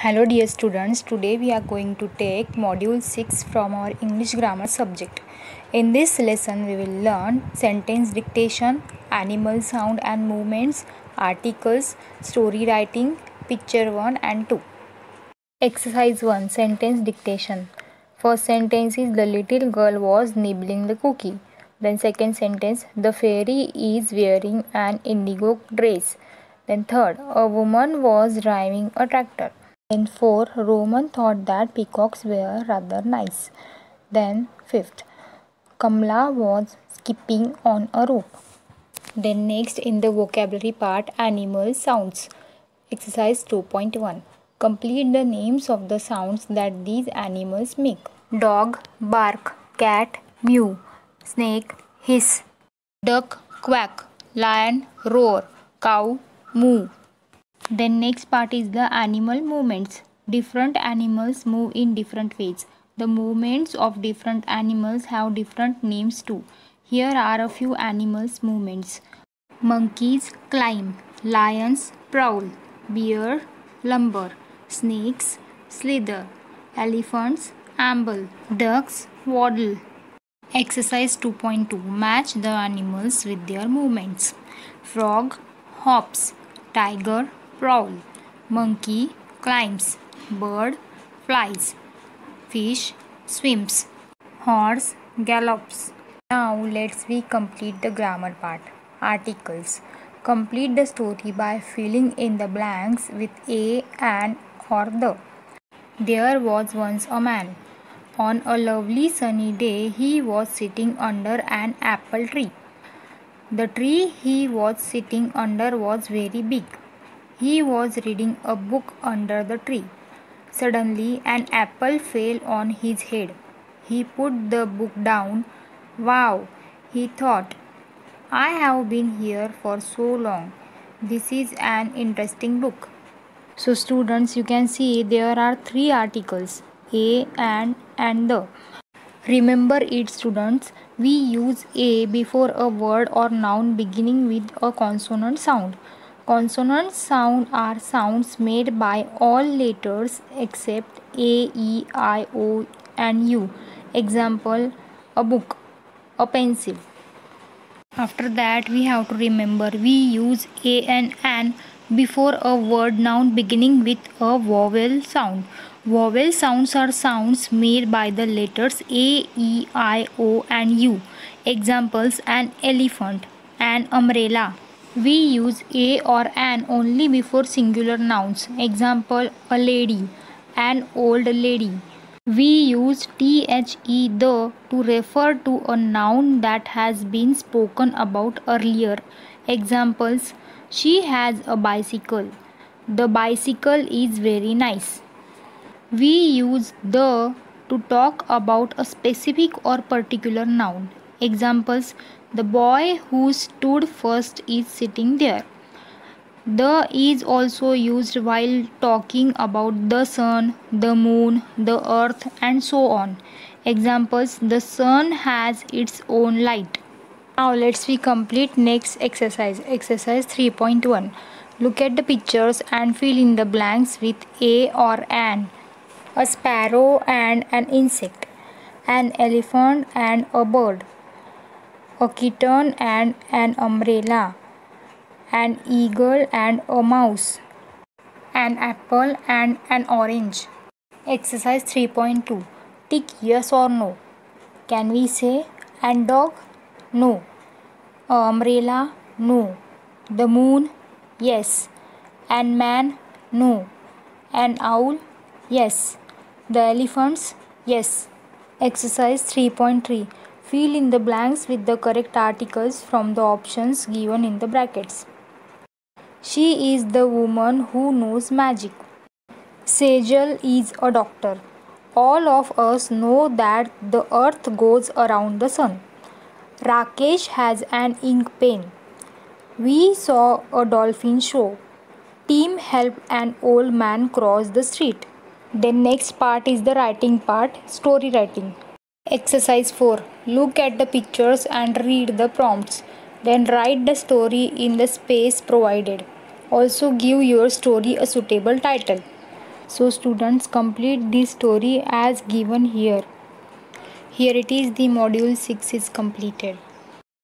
Hello dear students, today we are going to take module 6 from our English grammar subject. In this lesson we will learn sentence dictation, animal sound and movements, articles, story writing, picture 1 and 2. Exercise 1, sentence dictation. First sentence is the little girl was nibbling the cookie. Then second sentence, the fairy is wearing an indigo dress. Then third, a woman was driving a tractor. Then 4. Roman thought that peacocks were rather nice. Then 5th. Kamla was skipping on a rope. Then next in the vocabulary part, animal sounds. Exercise 2.1. Complete the names of the sounds that these animals make. Dog, bark. Cat, mew. Snake, hiss. Duck, quack. Lion, roar. Cow, moo. Then next part is the animal movements. Different animals move in different ways. The movements of different animals have different names too. Here are a few animals' movements. Monkeys climb, lions prowl, bear lumber, snakes slither, elephants amble, ducks waddle. Exercise 2.2. Match the animals with their movements. Frog hops, tiger prowl, monkey climbs, bird flies, fish swims, horse gallops. Now let's complete the grammar part. Articles. Complete the story by filling in the blanks with a, an or the. There was once a man. On a lovely sunny day he was sitting under an apple tree. The tree he was sitting under was very big. He was reading a book under the tree. Suddenly an apple fell on his head. He put the book down. Wow, he thought, I have been here for so long. This is an interesting book. So students, you can see there are 3 articles, a, an and the. Remember it students, we use a before a word or noun beginning with a consonant sound. Consonant sound are sounds made by all letters except A, E, I, O and U. Example, a book, a pencil. After that we have to remember we use a and an before a word noun beginning with a vowel sound. Vowel sounds are sounds made by the letters A, E, I, O and U. Examples, an elephant, an umbrella. We use a or an only before singular nouns. Example, a lady, an old lady. We use the to refer to a noun that has been spoken about earlier. Examples, she has a bicycle. The bicycle is very nice. We use the to talk about a specific or particular noun. Examples, the boy who stood first is sitting there. The is also used while talking about the sun, the moon, the earth and so on. Examples, the sun has its own light. Now let's complete next exercise. Exercise 3.1. Look at the pictures and fill in the blanks with a or an. A sparrow and an insect. An elephant and a bird. A kitten and an umbrella. An eagle and a mouse. An apple and an orange. Exercise 3.2. Tick yes or no. Can we say and dog? No. A umbrella? No. The moon? Yes. And man? No. An owl? Yes. The elephants? Yes. Exercise 3.3. Fill in the blanks with the correct articles from the options given in the brackets. She is the woman who knows magic. Sejal is a doctor. All of us know that the earth goes around the sun. Rakesh has an ink pen. We saw a dolphin show. Tim helped an old man cross the street. Then next part is the writing part, story writing. Exercise 4. Look at the pictures and read the prompts. Then write the story in the space provided. Also give your story a suitable title. So students, complete this story as given here. Here it is, the module 6 is completed.